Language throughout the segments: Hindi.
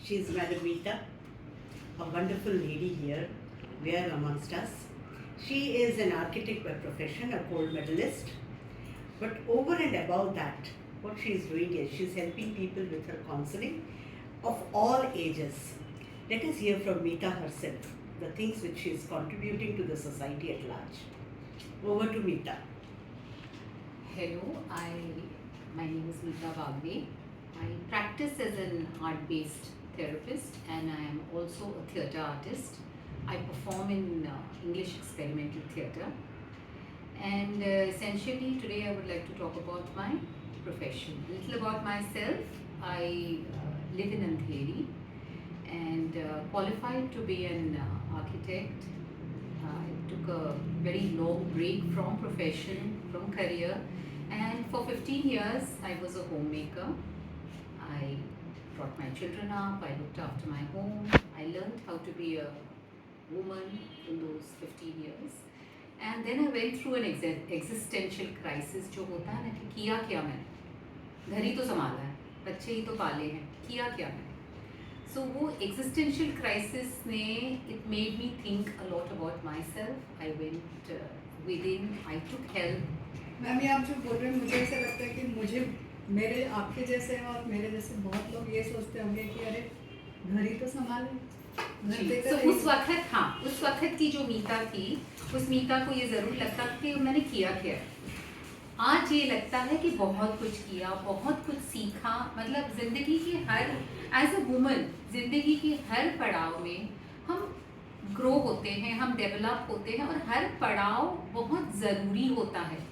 She's Madam Meeta, a wonderful lady here, rare amongst us. She is an architect by profession, a gold medalist. But over and above that, what she is doing is she's helping people with her counseling of all ages. Let us hear from Meeta herself, the things which she is contributing to the society at large. Over to Meeta. Hello, my name is Meeta Bagwe. I practice as an art-based therapist and I am also a theatre artist. I perform in English experimental theatre. And essentially today I would like to talk about my profession. A little about myself. I live in Andheri and qualified to be an architect. I took a very long break from profession, from career, and for 15 years I was a homemaker. I brought my children up, I looked after my home, I learned how to be a woman in those 15 years. And then I went through an existential crisis जो होता है ना कि किया क्या मैंने, घर ही तो संभाला है, बच्चे ही तो पाले हैं, किया क्या मैंने. So वो existential crisis ने it made me think a lot about myself. I went within, I took help. Ma'am ये आप जो बोल रहे हैं मुझे ऐसा लगता है कि मुझे मेरे आपके जैसे और मेरे जैसे बहुत लोग ये सोचते होंगे कि अरे घर ही तो संभाले. तो उस वक्त की जो मीता थी, उस मीता को ये ज़रूर लगता कि मैंने किया क्या. आज ये लगता है कि बहुत कुछ किया, बहुत कुछ सीखा. मतलब ज़िंदगी की हर एज अ वुमन ज़िंदगी की हर पड़ाव में हम ग्रो होते हैं, हम डेवलप होते हैं और हर पड़ाव बहुत ज़रूरी होता है.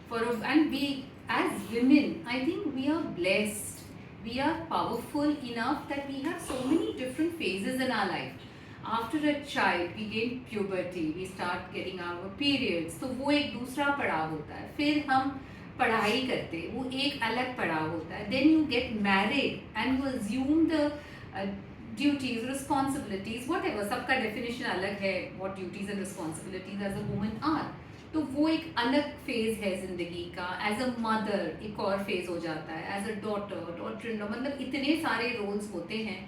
And we as women, I think we are blessed. We are powerful enough that we have so many different phases in our life. After a child, we gain puberty, we start getting our periods. तो वो एक दूसरा पड़ाव होता है. फिर हम पढ़ाई करते, वो एक अलग पड़ाव होता है. Then you get married and you assume the duties, responsibilities, whatever. सबका definition अलग है. What duties and responsibilities as a woman are. तो वो एक अलग फेज है जिंदगी का. एज अ मदर एक और फेज हो जाता है. As a daughter in law, मतलब इतने सारे रोल्स होते हैं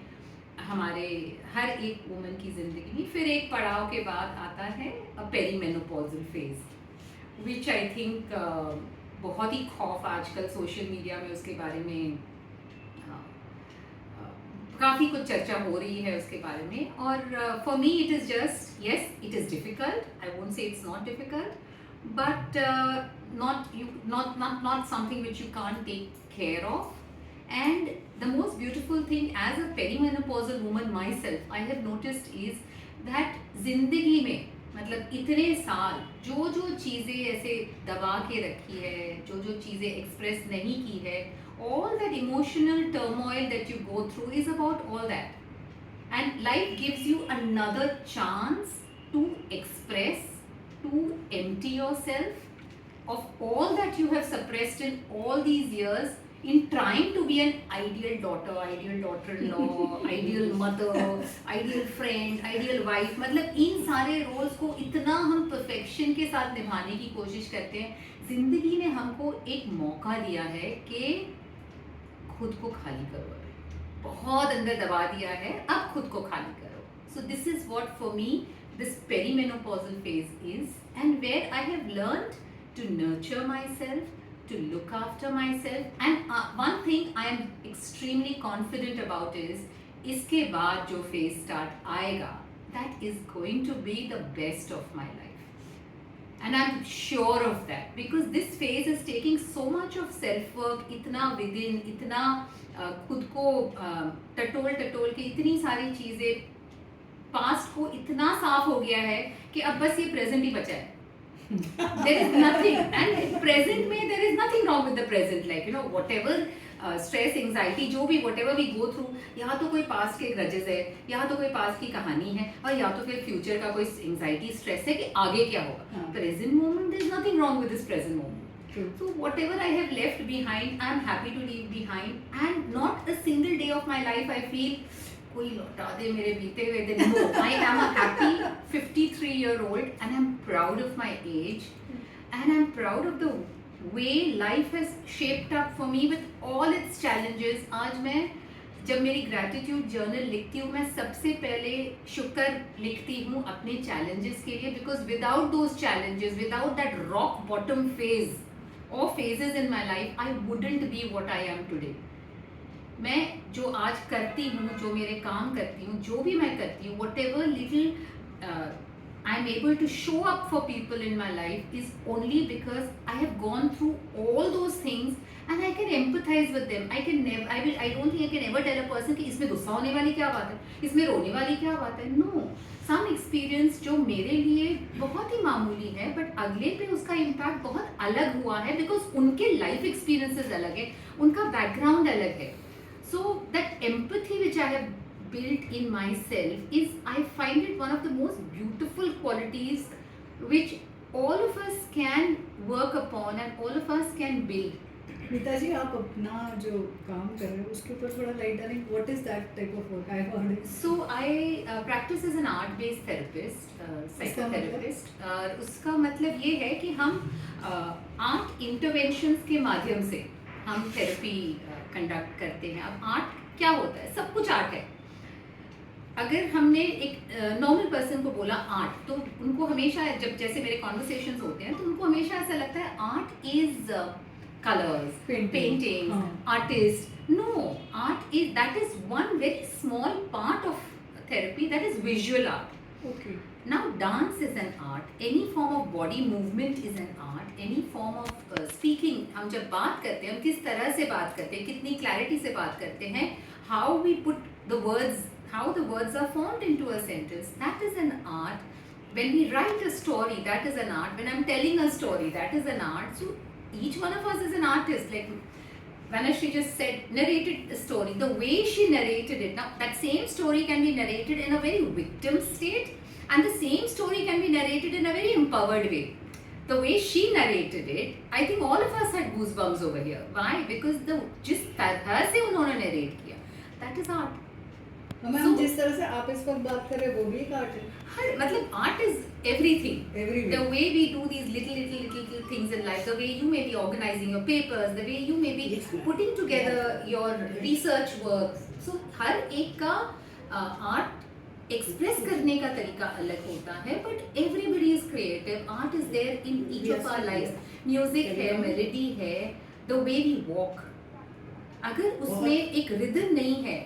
हमारे हर एक वुमन की जिंदगी में. फिर एक पड़ाव के बाद आता है a perimenopausal phase, which I think बहुत ही खौफ आजकल सोशल मीडिया में उसके बारे में काफ़ी कुछ चर्चा हो रही है उसके बारे में. और for me it is just yes, it is difficult. I won't say it's not difficult, but not something which you can't take care of. And the most beautiful thing as a perimenopausal woman myself I have noticed is that जिंदगी में मतलब इतने साल जो जो चीज़ें ऐसे दबा के रखी है, जो जो चीज़ें एक्सप्रेस नहीं की है, all that emotional turmoil that you go through is about all that. And life gives you another chance to express, to empty yourself of all that you have suppressed in all these years in trying to be an ideal daughter, ideal daughter-in-law, ideal mother, ideal friend, ideal wife. मतलब इन सारे रोल्स को इतना हम परफेक्शन के साथ निभाने की कोशिश करते हैं. जिंदगी ने हमको एक मौका दिया है कि खुद को खाली करो. बहुत अंदर दबा दिया है, अब खुद को खाली करो. So this is what for me this perimenopausal phase is, and where I have learned to nurture myself, to look after myself. And one thing I am extremely confident about is इसके बाद जो phase start आएगा, that is going to be the best of my life. And I'm sure of that because this phase is taking so much of self-work, इतना within, इतना खुद को टटोल के इतनी सारी चीज़ें. पास्ट को इतना साफ हो गया है कि अब बस ये प्रेजेंट ही बचा है. There is nothing, and present में there is nothing wrong with the present. Like you know, whatever stress, anxiety, जो भी whatever we go through, यहाँ तो कोई पास्ट के grudges है, यहाँ तो कोई पास्ट की कहानी है, और या तो फिर फ्यूचर का कोई anxiety, stress है कि आगे क्या होगा. Present moment, there is nothing wrong with this present moment. True. So whatever I have left behind, I am happy to leave behind, and not a single day of my life I feel कोई लौटा दे मेरे बीते हुए दिन. No, I am a happy 53-year-old and I'm proud of my age and I'm proud of the way life has shaped up for me with all its challenges. आज मैं जब मेरी ग्रैटिट्यूड जर्नल लिखती हूँ, मैं सबसे पहले शुक्र लिखती हूँ अपने चैलेंजेस के लिए, because without those challenges, without that rock bottom phase और phases in my life, I wouldn't be what I am today. मैं जो आज करती हूँ, जो मेरे काम करती हूँ, जो भी मैं करती हूँ, what ever little I am able to show up for people in my life is only because I have gone through all those things and I can empathize with them. I don't think I can ever tell a person कि इसमें गुस्सा होने वाली क्या बात है, इसमें रोने वाली क्या बात है. No, some experience जो मेरे लिए बहुत ही मामूली है, but अगले पे उसका impact बहुत अलग हुआ है, because उनके life experiences अलग है, उनका background अलग है. So that empathy which I have built in myself is, I find it one of the most beautiful qualities which all of us can work upon and all of us can build. Nita जी, आप अपना जो काम कर रहे हो उसके ऊपर थोड़ा लाइट डालें. What is that type of work? I heard it. So I practice as an art based therapist, psychotherapist. उसका मतलब ये है कि हम आर्ट इंटरवेंशंस के माध्यम से हम थेरेपी कंडक्ट करते हैं. अब आर्ट क्या होता है? सब कुछ आर्ट है. अगर हमने एक नॉर्मल पर्सन को बोला आर्ट, तो उनको हमेशा, जब जैसे मेरे कॉन्वर्सेशंस होते हैं, तो उनको हमेशा ऐसा लगता है art is colours, painting, artist. No, art is, that is one very small part of therapy, that is visual art. Okay. Now dance is an art, any form of body movement is an art, any form of speaking. हम जब बात करते हैं, हम किस तरह से बात करते हैं, कितनी क्लैरिटी से बात करते हैं, how we put the words, how the words are formed into a sentence, that is an art. When we write a story, that is an art. When I'm telling a story, that is an art. So each one of us is an artist. Like Vanashri just said, narrated the story, the way she narrated it. Now that same story can be narrated in a very victim state, and the same story can be narrated in a very empowered way. The way she narrated it, I think all of us had goosebumps over here. Why? Because जिस तरह से उन्होंने narrate किया, that is art. मैम, जिस तरह से आप इस वक्त बात कर रहे हैं वो भी एक आर्ट है. हर मतलब art is everything. Everywhere. The way we do these little things in life, the way you may be organizing your papers, the way you may be Yes, ma'am. putting together your research work. So हर एक का art एक्सप्रेस करने का तरीका अलग होता है, but everybody is creative. Art is there in each of our life. Music है, मेलोडी है, द वे वी वॉक. अगर उसमें एक रिदम नहीं है,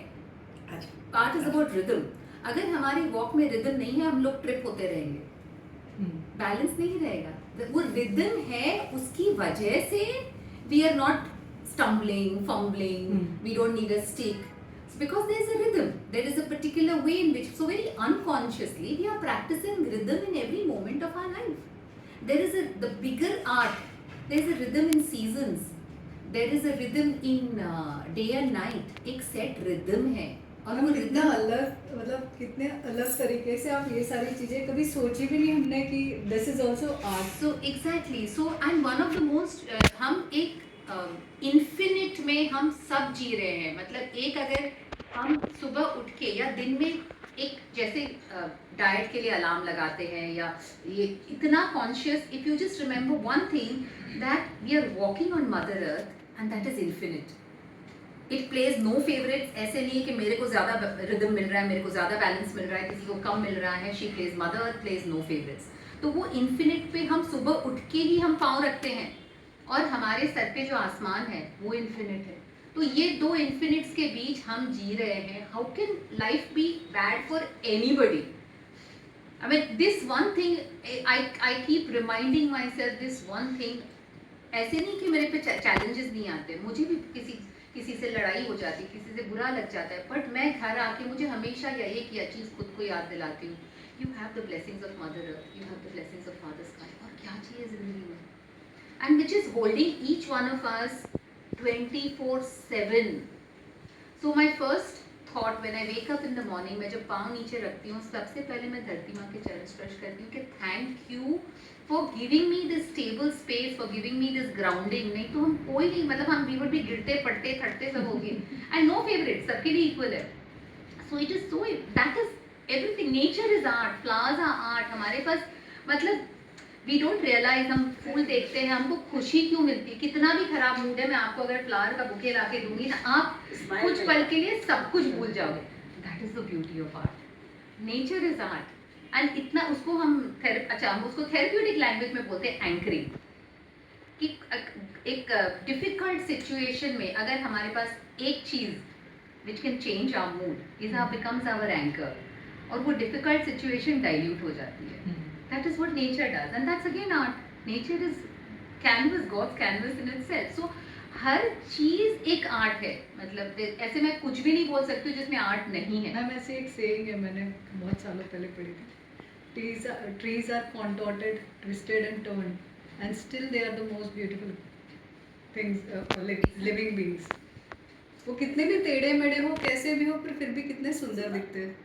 आर्ट इज अबाउट रिदम. अगर हमारी वॉक में रिदम नहीं है, हम लोग ट्रिप होते रहेंगे, बैलेंस नहीं रहेगा. वो रिदम है, उसकी वजह से we are not stumbling, fumbling, we don't need a stick. Because there is a rhythm, there is a particular way in which, so very unconsciously, we are practicing rhythm in every moment of our life. There is the bigger art, there is a rhythm in seasons, there is a rhythm in day and night. एक set rhythm है, और वो कितना अलग, मतलब कितने अलग तरीके से आप ये सारी चीजें कभी सोची भी नहीं हमने कि this is also art. So exactly, so and one of the most हम एक इन्फिनिट में हम सब जी रहे हैं. मतलब एक, अगर हम सुबह उठ के या दिन में एक, जैसे डाइट के लिए अलार्म लगाते हैं, या ये इतना conscious, if you just remember one thing, that we are walking on mother earth and that is infinite. It plays no favourites. ऐसे नहीं है कि मेरे को ज़्यादा रिदम मिल रहा है, मेरे को ज़्यादा बैलेंस मिल रहा है, किसी को कम मिल रहा है. She plays, mother earth plays no favourites. तो वो इन्फिनिट पे हम सुबह उठ के ही हम पाँव रखते हैं, और हमारे सर पे जो आसमान है वो इन्फिनिट है. तो ये दो इन्फिनिट्स के बीच हम जी रहे हैं. How can life be bad for anybody? I mean this one thing, I keep reminding my self this one thing. ऐसे नहीं कि मेरे पे चैलेंजेस नहीं आते, मुझे भी किसी से लड़ाई हो जाती, किसी से बुरा लग जाता है, बट मैं घर आके मुझे हमेशा यही एक या चीज़ खुद को याद दिलाती हूँ, you have the blessings of mother earth, you have the blessings of father sky. और क्या चाहिए ज़िंदगी में? And which is holding each one of us 24/7. So my first thought when I wake up in the morning, मैं जब पाँव नीचे रखती हूँ, सबसे पहले मैं धरती माँ के चरण स्पर्श करती हूँ कि thank you for giving me this stable space, for giving me this grounding. नहीं तो हम कोई नहीं, मतलब हम वी वुड भी गिरते पड़ते थकते सब हो गए. एंड नो फेवरेट, सबके लिए इक्वल है. So it is so, that is everything. Nature is art, flowers are art. हमारे पास मतलब वी डोंट रियलाइज, हम फूल देखते हैं, हमको खुशी क्यों मिलती, कितना भी खराब मूड है, मैं आपको अगर फ्लावर का बुके ला के दूंगी ना, आप कुछ पल के लिए सब कुछ भूल जाओगे. That is the beauty of art. Nature is art. And इतना उसको हम हम उसको थेरेप्यूटिक लैंग्वेज में बोलते हैं एंकरिंग. कि एक डिफिकल्ट सिचुएशन में अगर हमारे पास एक चीज which can change our mood is becomes our anchor, और वो डिफिकल्ट सिचुएशन डाइल्यूट हो जाती है. That is what nature does, and that's again art. Nature is canvas, God's canvas in itself. So हर चीज एक आर्ट है. मतलब ऐसे मैं कुछ भी नहीं बोल सकती हूँ जिसमें आर्ट नहीं है. मैम ऐसे एक सेइंग है, मैंने बहुत सालों पहले पढ़ी थी. Trees are contorted, twisted and turned, and still they are the most beautiful things, living beings. वो कितने भी टेढ़े मेढ़े हो, कैसे भी हो, पर फिर भी कितने सुंदर दिखते हैं.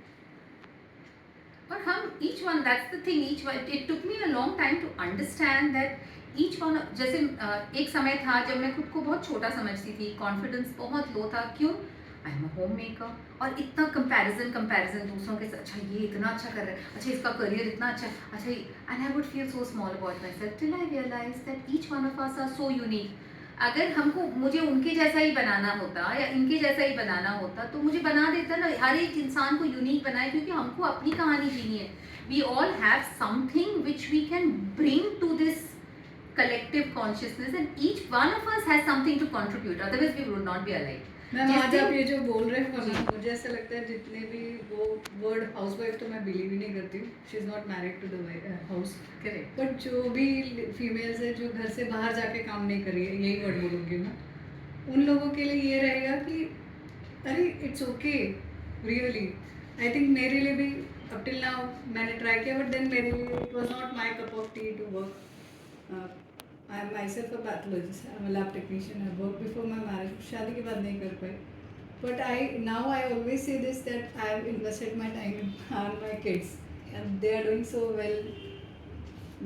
और हम each one, that's the thing, each one, it took me a long time to understand that each one. जैसे एक समय था जब मैं खुद को बहुत छोटा समझती थी, कॉन्फिडेंस बहुत लो था. क्यों? आई एम अ होम मेकर. और इतना कंपैरिजन दूसरों के साथ, अच्छा ये इतना अच्छा कर रहा है, अच्छा इसका करियर इतना अच्छा, अच्छा, and I would feel so small about myself till I realise that each one of us are so unique. अगर हमको मुझे उनके जैसा ही बनाना होता या इनके जैसा ही बनाना होता तो मुझे बना देता ना. हर एक इंसान को यूनिक बनाए, क्योंकि हमको अपनी कहानी जीनी है. We all have something which we can bring to this collective consciousness, and each one of us has something to contribute, otherwise we would not be alive. Ma'am आज आप ये जो बोल रहे हो ना, मुझे ऐसा लगता है जितने भी वो वर्ड हाउसवाइफ तो मैं बिलीव ही नहीं करती हूँ. She is not married to the house. Correct. But जो भी फीमेल्स है जो घर से बाहर जाके काम नहीं कर रही है, यही वर्ड बोलूँगी मैं, उन लोगों के लिए ये रहेगा कि अरे it's okay. Really I think मेरे लिए भी अप टिल नाउ मैंने ट्राई किया, बट देन मेरे लिए it was not my cup of tea to work. I am myself a pathologist, I am a lab technician. I work before my marriage. शादी के बाद नहीं कर पाई. But now I always say this, that I have invested my time on my kids and they are doing so well,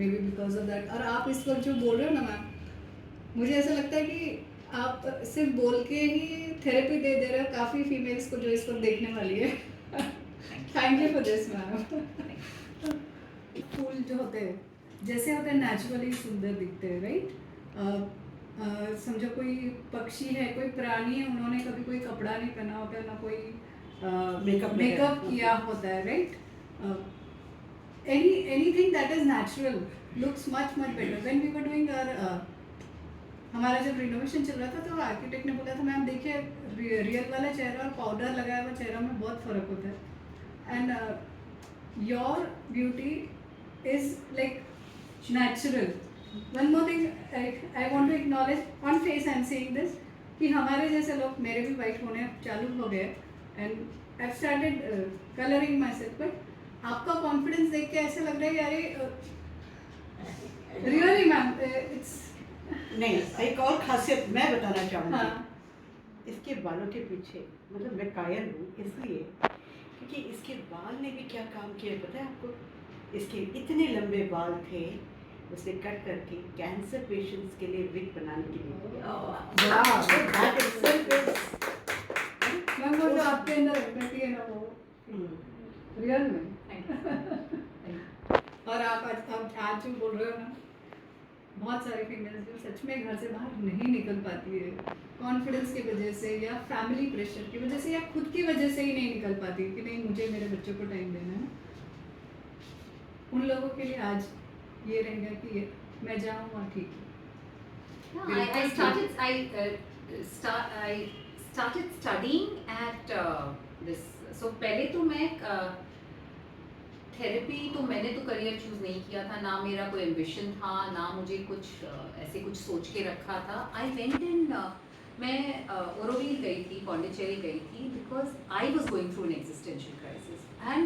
maybe because of that. और आप इस वक्त जो बोल रहे हो ना मैम, मुझे ऐसा लगता है कि आप सिर्फ बोल के ही थेरेपी दे रहे हो काफ़ी फीमेल्स को जो इस वक्त देखने वाली है. Thank you for this ma'am. फूल जो होते हैं जैसे होते हैं नेचुरली सुंदर दिखते हैं, राइट. समझो कोई पक्षी है, कोई प्राणी है, उन्होंने कभी कोई कपड़ा नहीं पहना होता है, ना कोई मेकअप किया होता है, right. Anything that is natural looks much better. When we were doing हमारा जब रिनोवेशन चल रहा था तो आर्किटेक्ट ने बोला था मैम देखिए रियल वाला चेहरा और पाउडर लगाया हुआ चेहरा में बहुत फ़र्क होता है. And your beauty is like natural. One more thing I want to acknowledge, on face I am saying this, कि हमारे जैसे लोग, मेरे भी वाइट होने चालू हो गए and I've started coloring myself, but आपका कॉन्फिडेंस देख के ऐसे लग रहा है कि अरे रियली मैम इट्स नहीं. एक और खासियत मैं बताना चाहूँगी. हाँ. इसके बालों के पीछे मतलब मैं कायल हूँ इसलिए क्योंकि इसके बाल ने भी क्या काम किया पता है आपको. इसके इतने लंबे बाल थे, उसे कट करके कैंसर पेशेंट्स के लिए विग बनाने के लिए. मैम वो जो आपके अंदर रहती है ना वो रियल में. और आप आज जो बोल रहे हो ना, बहुत सारे फीमेल्स जो सच में घर से बाहर नहीं निकल पाती है कॉन्फिडेंस की वजह से या फैमिली प्रेशर की वजह से या खुद की वजह से ही नहीं निकल पाती कि नहीं मुझे मेरे बच्चों को टाइम देना है, उन लोगों के लिए आज ये रहेगा कि मैं जाऊँ वहाँ ठीक. I started studying at this. So पहले तो मैं थेरेपी तो मैंने तो करियर चूज नहीं किया था, ना मेरा कोई एम्बिशन था, ना मुझे कुछ ऐसे कुछ सोच के रखा था. आई वेंट इन, मैं ओरोविल गई थी, पौंडीचेरी गई थी, because I was going through an existential crisis. And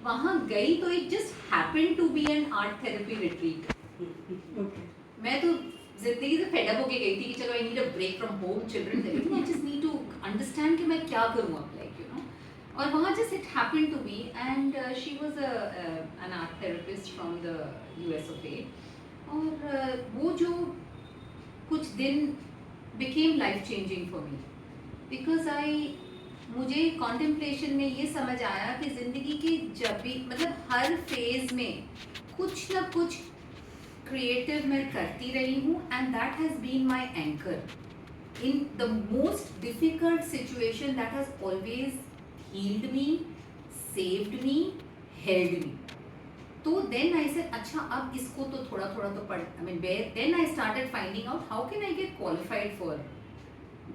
वहाँ गई तो it just happened to be an art therapy retreat. मैं तो जिंदगी से फेड अप होके गई थी कि चलो I need a break from home, children, I just need to understand कि मैं क्या करूँ अब, लाइक यू नो. और वहाँ just it happened to be, and she was an art therapist from the US of A. और वो जो कुछ दिन became life changing for me, because मुझे कॉन्टेम्पलेशन में ये समझ आया कि ज़िंदगी के जब भी मतलब हर फेज़ में कुछ ना कुछ क्रिएटिव मैं करती रही हूँ and that has been my anchor in the most difficult situation. That has always healed me, saved me, held me. तो देन आई सेड अच्छा अब इसको तो थोड़ा थोड़ा तो पढ़, I mean where then I started finding out how can I get qualified for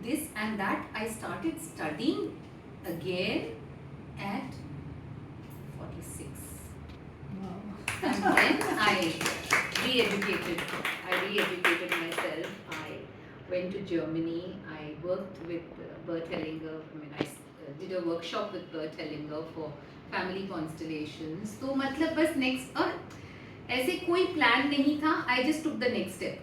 this and that. I started studying again at 46. Wow. And then I re-educated myself. I went to Germany. I worked with Bert Hellinger. I mean, I did a workshop with Bert Hellinger for family constellations. तो मतलब बस next और ऐसे कोई plan नहीं था. I just took the next step.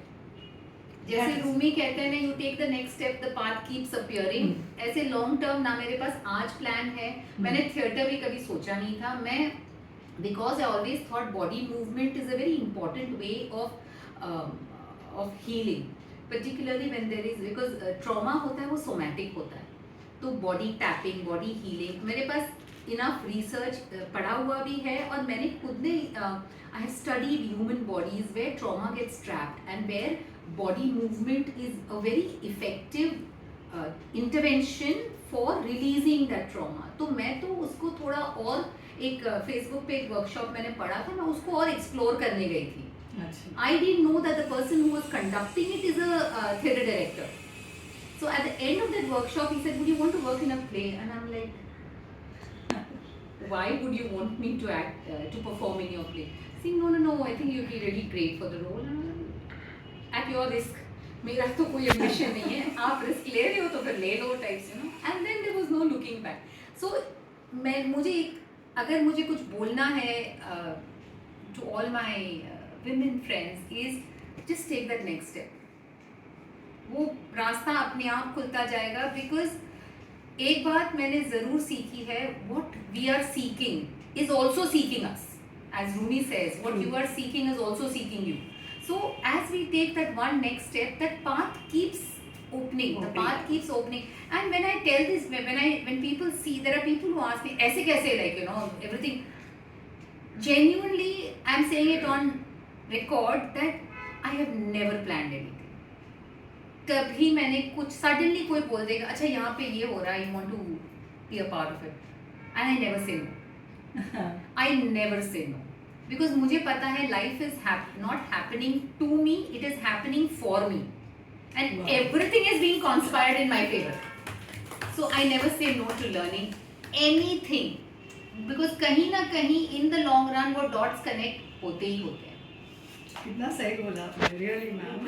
जैसे Yes. रूमी कहते हैं ना, you take the next step, the path keeps appearing. ऐसे लॉन्ग टर्म ना मेरे पास आज प्लान है. मैंने थिएटर भी कभी सोचा नहीं था. मैं because I always thought body movement is a very important way of healing, particularly when there is, because trauma होता है वो सोमैटिक होता है. तो बॉडी टैपिंग, बॉडी हीलिंग, मेरे पास इनफ रिसर्च पढ़ा हुआ भी है और मैंने खुद ने I have studied human bodies where trauma gets trapped and where body movement is a very effective intervention for releasing that trauma. तो मैं तो उसको थोड़ा और एक फेसबुक पे एक वर्कशॉप मैंने पढ़ा था, मैं उसको और एक्सप्लोर करने गई थी. अच्छा. I didn't know that the person who was conducting it is a theatre director. So at the end of that workshop he said, would you want to work in a play? And I'm like, why would you want me to act to perform in your play? Saying no, I think you'd be really great for the role. And at your risk. मेरा तो कोई एम्बिशन नहीं है, आप रिस्क ले रहे हो तो फिर ले लो types, you know. And then there was no looking back. So मुझे अगर मुझे कुछ बोलना है to all my women friends is just take that next step. वो रास्ता अपने आप खुलता जाएगा. बिकॉज एक बात मैंने ज़रूर सीखी है, what we are seeking is also seeking us. As Rumi says, what you are seeking is also seeking you. So as we take that one next step, that path keeps opening. The path keeps opening. And when I tell this, when people see, there are people who ask me, ऐसे कैसे, like, you know, everything. Genuinely, I'm saying it on record that I have never planned anything. कभी मैंने कुछ suddenly कोई बोल देगा, अच्छा यहाँ पे ये हो रहा है, you want to be a part of it, and I never say no. I never say no. Because मुझे पता है life is not happening to me, it is happening for me, and wow. Everything is being conspired in my favor. So I never say no to learning anything, because कहीं ना कहीं in the long run वो dots connect होते ही होते हैं. कितना सही बोला आपने, रियली मैम.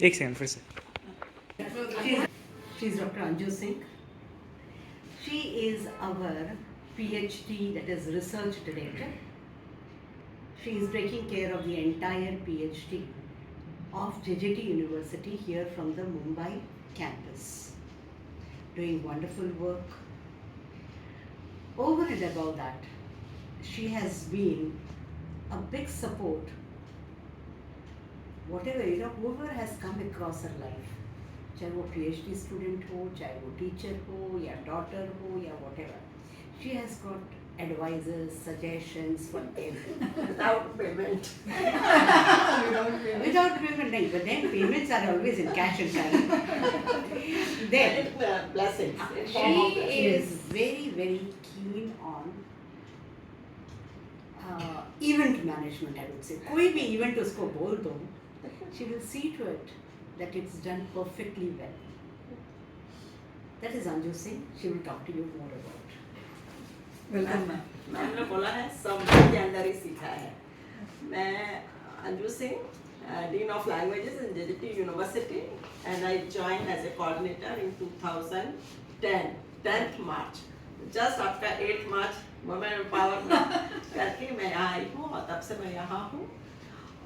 एक सेकंड फिर से. She's Dr. Anju Singh. She is our PhD, that is research director. She is taking care of the entire PhD of JJT University here from the Mumbai campus. Doing wonderful work. Over and above that, she has been a big support. Whatever, you know, whoever has come across her life, चाहे वो PhD student हो, चाहे वो teacher हो या daughter हो या whatever, she has got advisors, suggestions for everything. Without payment. Without payment, no, but then payments are always in cash and carry. Then Blessings. she is very, very keen on event management, I would say. कोई भी event उसको बोल दो, she will see to it that it's done perfectly well. That is Anju Singh. She will talk to you more about. Welcome ma'am. Ma'am ने बोला है सब के अंदर ही सीखा है. मैं Anju Singh, Dean of Languages in JJT University, and I joined as a coordinator in 2010, 10th March. Just after 8th March, Women Empowerment करके मैं यहाँ आई हूँ और तब से मैं यहाँ हूँ.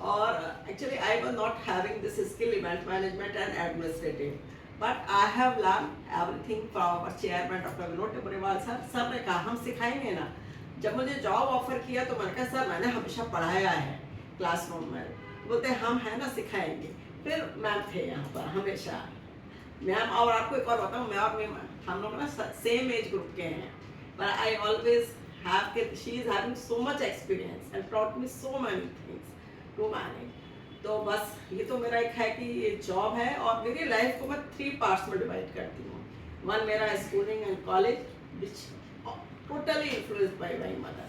और actually I was not having this skill event management and administrative. But I have learned everything from our chairman Dr. Vinod Temurewal sir. Sir ने कहा हम सिखाएंगे ना. जब मुझे जॉब ऑफर किया तो मैंने कहा सर मैंने हमेशा पढ़ाया है क्लासरूम में. बोलते हम हैं ना सिखाएंगे. फिर मैम थे यहाँ पर हमेशा. मैम और आपको एक और बताऊँ, मैं और हम लोग ना सेम एज ग्रुप के हैं. But I always have, she is having so much experience and taught me so many things. To manage. तो बस ये तो मेरा एक है कि ये जॉब है, और मेरी लाइफ को मैं 3 पार्ट्स में डिवाइड करती हूँ। वन मेरा schooling and college, which totally influenced by my mother.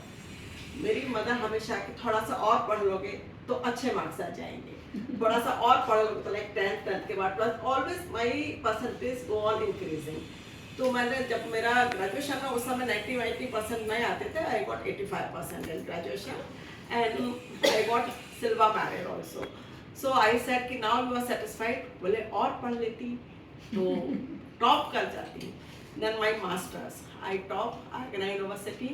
मेरी मदर हमेशा कि थोड़ा सा और पढ़ लोगे तो अच्छे मार्क्स आ जाएंगे, थोड़ा सा और पढ़ लोगे तो लाइक 10th के बाद plus always my percentage go on increasing. तो मैंने जब मेरा ग्रेजुएशन में उस समय 90% नहीं आते थे, I got 85% in graduation and I got silver medal also. So I said कि नाउ यू आर सेटिस्फाइड, बोले और पढ़ लेती तो टॉप कर जाती। Then my masters I top Agra university.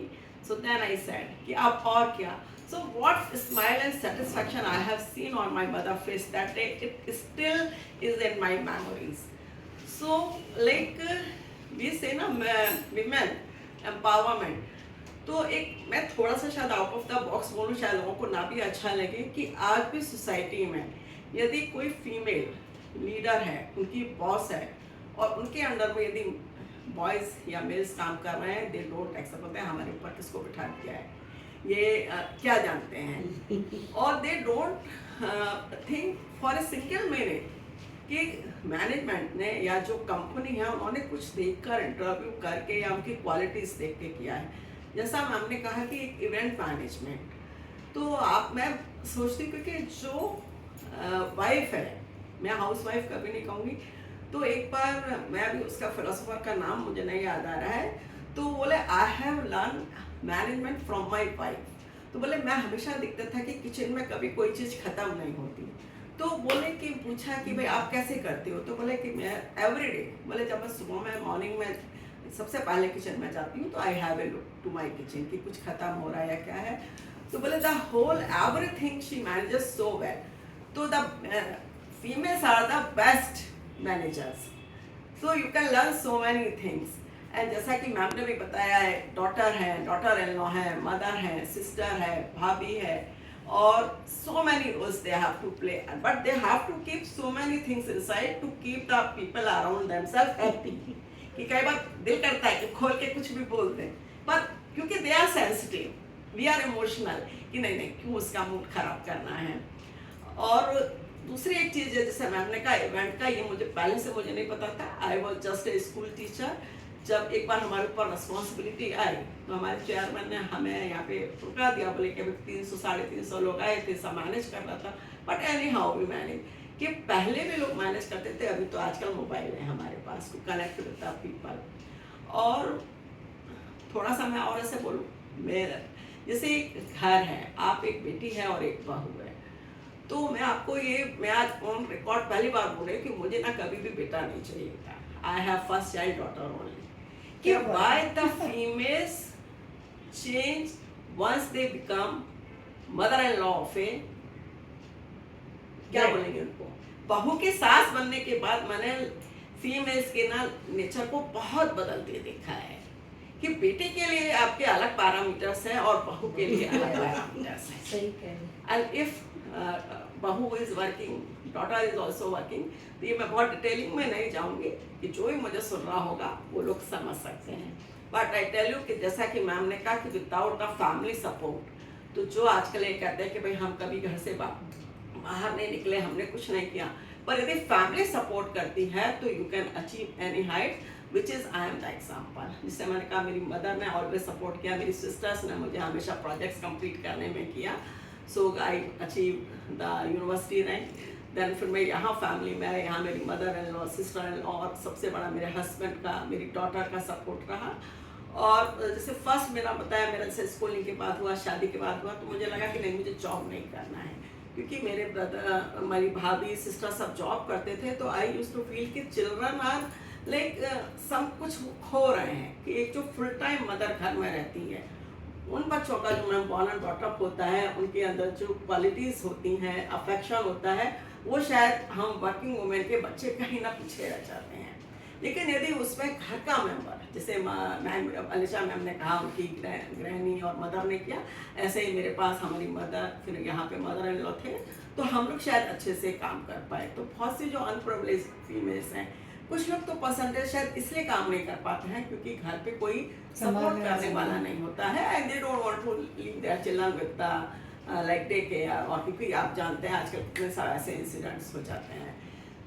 So then I said कि अब और क्या। So what smile and satisfaction I have seen on my mother's face that day, it still is in my memories. So like we say ना women empowerment, तो एक मैं थोड़ा सा शायद आउट ऑफ द बॉक्स बोलूँ, शायद लोगों को ना भी अच्छा लगे कि आज भी सोसाइटी में यदि कोई फीमेल लीडर है, उनकी बॉस है, और उनके अंडर में यदि बॉयज़ या मेल्स काम कर रहे हैं, दे डोंट एक्सेप्ट, बोलते हैं हमारे ऊपर किसको बिठा दिया है, ये क्या जानते हैं, और they don't think for a single minute कि मैनेजमेंट ने या जो कंपनी है उन्होंने कुछ देखकर इंटरव्यू करके या उनकी क्वालिटीज़ देख के किया है। जैसा मैम ने कहा कि इवेंट मैनेजमेंट, तो आप मैं सोचती हूँ क्योंकि जो वाइफ है, मैं हाउस वाइफ कभी नहीं कहूँगी, तो एक बार मैं अभी उसका फिलोसोफर का नाम मुझे नहीं याद आ रहा है, तो बोले I have learn management from my wife. तो बोले मैं हमेशा दिखता था कि किचन में कभी कोई चीज़ ख़त्म नहीं होती। तो बोले कि पूछा कि भाई आप कैसे करते हो, तो बोले कि मैं एवरीडे, बोले जब मैं सुबह में मॉर्निंग में सबसे पहले किचन में जाती हूँ तो I have a look to my kitchen कि कुछ ख़त्म हो रहा है या क्या है। तो बोले the whole everything she manages so well. तो the females are the best managers, so you can learn so many things. And जैसा कि मैम ने भी बताया है, डॉटर इन लॉ है, मदर है, सिस्टर है, भाभी है, और so many roles they have to play, but they have to keep so many things inside to keep the people around themselves happy. कि कई बार दिल करता है कि खोल के कुछ भी बोल दें, पर क्योंकि they are sensitive, we are emotional, कि नहीं क्यों उसका मूड खराब करना है। और दूसरी एक चीज़ है जैसे मैम ने कहा इवेंट का, ये मुझे पहले से मुझे नहीं पता था, I was just a school teacher. जब एक बार हमारे ऊपर रिस्पॉन्सिबिलिटी आई तो हमारे चेयरमैन ने हमें यहाँ पे रुका दिया, बोले कि अभी 300-350 लोग आए थे, सब मैनेज कर रहा था, but anyhow we manage, कि पहले भी लोग मैनेज करते थे, अभी तो आजकल मोबाइल है हमारे पास to connect with the people. और थोड़ा सा मैं और ऐसे बोलूँ, मेरा जैसे एक घर है, आप एक बेटी है और एक बहू है, तो मैं आपको ये मैं आज ऑन रिकॉर्ड पहली बार बोल रही हूँ कि मुझे ना कभी भी बेटा नहीं चाहिए था। I have first child daughter only. कि why the females change once they become mother-in-law of a, क्या बोलेंगे उनको, बहू के सास बनने के बाद मैंने फीमेल्स के ना नेचर को बहुत बदलते देखा है कि बेटे के लिए आपके अलग पैरामीटर्स हैं और बहू के लिए अलग पैरामीटर्स हैं। सही कह रहे हैं। एंड इफ बहू is working, daughter is also working, तो ये मैं बहुत डिटेलिंग में नहीं जाऊंगी कि जो भी मुझे सुन रहा होगा वो लोग समझ सकते हैं। बट आई टेल यू कि जैसा कि मैम ने कहा कि विदाउट द फैमिली सपोर्ट, तो जो आजकल ये कहते हैं कि भाई हम कभी घर से बाहर नहीं निकले, हमने कुछ नहीं किया, पर यदि फैमिली सपोर्ट करती है तो you can achieve any height, which is I am the example. जिससे मैंने कहा मेरी मदर ने ऑलवेज सपोर्ट किया, मेरी सिस्टर्स ने मुझे हमेशा प्रोजेक्ट्स कंप्लीट करने में किया। So I achieve the university rank. Then फिर मैं यहाँ फैमिली में, यहाँ मेरी mother in law, sister in law, और सबसे बड़ा मेरे हस्बैंड का, मेरी डॉटर का सपोर्ट रहा। और जैसे फर्स्ट मेरा बताया, मेरा जैसे स्कूलिंग के बाद हुआ, शादी के बाद हुआ, तो मुझे लगा कि नहीं मुझे जॉब नहीं करना है, क्योंकि मेरे ब्रदर, मेरी भाभी, सिस्टर सब जॉब करते थे। तो आई यूज टू फील कि चिल्ड्रन आर लाइक सब कुछ खो रहे हैं, कि एक जो फुल टाइम मदर घर में रहती है, उन बच्चों का जो मैं बॉर्न एंड ब्रॉट अप होता है, उनके अंदर जो क्वालिटीज़ होती हैं, अफेक्शन होता है, वो शायद हम वर्किंग वुमेन के बच्चे कहीं ना पीछे रह जाते हैं। लेकिन यदि उसमें घर का मेंबर, जैसे मैम अलिशा मैम ने कहा उनकी गृहिणी और मदर ने किया, ऐसे ही मेरे पास हमारी मदर, फिर यहाँ पे मदर इन लॉ थे, तो हम लोग शायद अच्छे से काम कर पाए। तो बहुत सी जो अनप्रिविलेज्ड फीमेल्स हैं, कुछ लोग तो परसेंटेज शायद इसलिए काम नहीं कर पाते हैं क्योंकि घर पे कोई सपोर्ट करने वाला नहीं होता है, and they don't want to leave their children with the like day care, और क्योंकि आप जानते हैं आजकल कितने सारे ऐसे इंसिडेंट्स हो जाते हैं।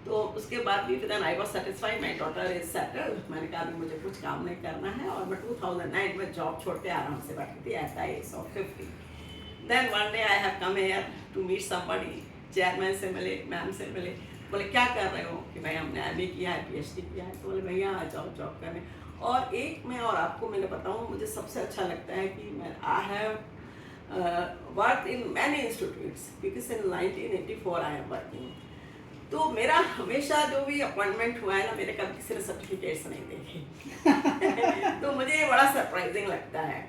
तो उसके बाद भी then I was satisfied, my daughter is settled. मैंने कहा अभी मुझे कुछ काम नहीं करना है, और मैं 2009 में जॉब छोड़ के आराम से बैठी थी at the age of 50। Then one day I have come here to meet somebody, chairman से मिले, मैम से मिले, बोले क्या कर रहे हो, कि भाई हमने MA किया है, PhD किया है। तो बोले भैया आ जाओ जॉब करने। और एक मैं और आपको मैंने बताऊँ, मुझे सबसे अच्छा लगता है कि मैं I have work in many institutes, क्योंकि सिंस 1984 आई एम वर्किंग। तो मेरा हमेशा जो भी अपॉइंटमेंट हुआ है ना, मेरे कभी किसी ने सर्टिफिकेट्स नहीं देखे। तो मुझे ये बड़ा सरप्राइजिंग लगता है।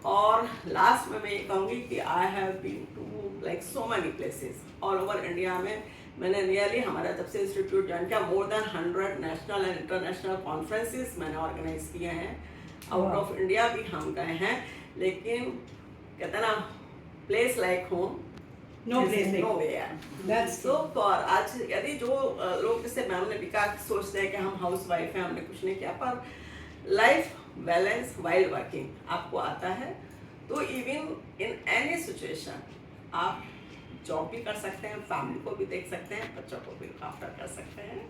और लास्ट में मैं ये कहूँगी कि I have been to like so many places all over India में। मैंने नियरली, हमारा जब से इंस्टीट्यूट ज्वाइन किया, more than 100 national and international conferences मैंने ऑर्गेनाइज किए हैं। आउट ऑफ इंडिया भी हम गए हैं, लेकिन कहते हैं ना, place like home No place like nowhere. That's So for आज यदि जो लोग, जैसे मैम ने भी कहा, सोचते हैं कि हम हाउस वाइफ हैं, हमने कुछ नहीं किया, पर लाइफ बैलेंस वाइल वर्किंग आपको आता है, तो इवन इन एनी सिचुएशन आप जॉब भी कर सकते हैं, फैमिली को भी देख सकते हैं, बच्चों को भी आफ्टर कर सकते हैं।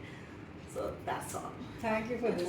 So that's all. Thank you for this.